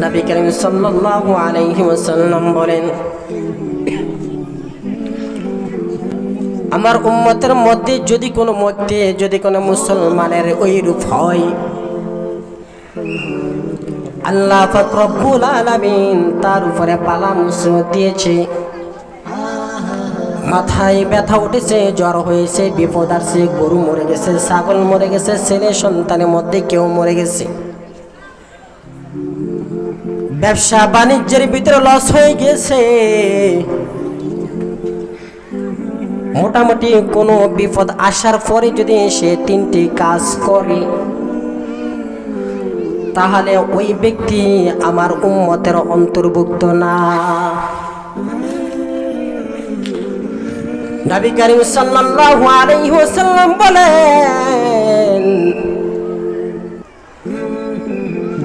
নবী করিম সাল্লাল্লাহু আলাইহি ওয়াসাল্লাম বলেন, আমার উম্মতের মধ্যে যদি কোনো মুসলমানের ওই রূপ হয়, আল্লাহ পাক রব্বুল আলামিন তার উপরে বালা মুসিবত দিয়েছে, মাথায় ব্যথা উঠেছে, জ্বর হয়েছে, বিপদ আসছে, গরু মরে গেছে, ছাগল মরে গেছে, ছেলে সন্তানের মধ্যে কেউ মরে গেছে, ব্যবসা বাণিজ্যের ভিতরে লস হয়ে গেছে, মোটামুটি কোনো বিপদ আসার পরে যদি সে তিনটি কাজ করে, তাহলে ওই ব্যক্তি আমার উম্মতের অন্তর্ভুক্ত না। নবী করিম সাল্লাল্লাহু আলাইহি ওয়াসাল্লাম বলেন,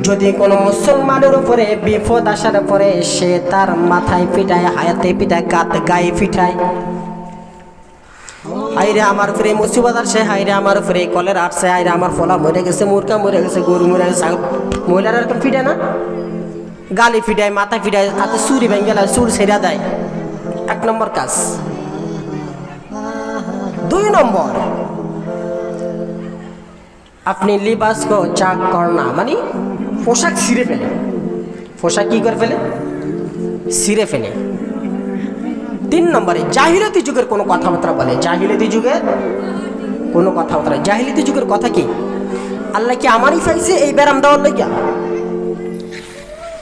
যদি কোনো মুসলমানের উপরে বিপদ আসার পরে সে তার মাথায় পিঠায়, হায়াতে পিঠায়, গায়ে পিঠায়, হাইরে আমার উপরে মুসিবত আসছে, হাইরে আমার উপরে কলেরা আসছে, হাইরে আমার ফলা মরে গেছে, মুরগা মরে গেছে, গরু মরে গেছে, মহিলারা এরকম ফিটায় না, গালি ফিটায়, মাথা ফিটায়, হাতে চুরি ভেঙে গেলে চুর ছেড়া দেয়, 1 নম্বর কাজ। 2 নম্বর, আপনি লিবাস কো চাক করনা, মানে পোশাক ছিঁড়ে ফেলে, পোশাক কি করে ফেলে, ছিঁড়ে ফেলে। 3 নম্বরে, জাহিলিয়াতি যুগের কোনো কথাবার্তা বলে, জাহিলিয়াতি যুগের কোনো কথাবার্তা। জাহিলিয়াতি যুগের কথা কি, আল্লাহ কি আমারই পাইছে এই ব্যারাম দেওয়ার লাগিয়া?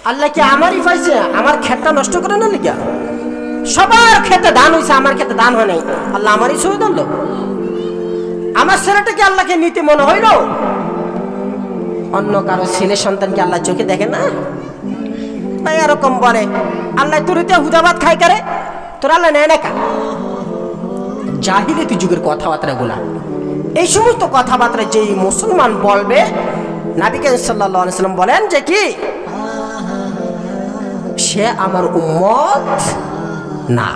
আল্লাহ কি আমারই পাইছে আমার ক্ষেতটা নষ্ট করে না লাগিয়া? সবার ক্ষেতে ধান হয়েছে, আমার ক্ষেতে ধান হয় নাই, আল্লাহ আমারই সই ধরল? আমার ছেলেটাকে আল্লাহকে নিতে মনে হইল? অন্য কারো ছেলে সন্তানকে আল্লাহ চোখে দেখে না? তাই এরকম বলে, আল্লাহ তোরিতে হুদাবাদ খাই করে, তোর আল্লাহ নেয় না কা? জাহিলিয়াতি যুগের কথাবার্তা গুলা, এই সমস্ত কথাবার্তা যেই মুসলমান বলবে, নবী করিম সাল্লাল্লাহু আলাইহি ওয়াসাল্লাম বলেন যে কি, সে আমার উম্মত না।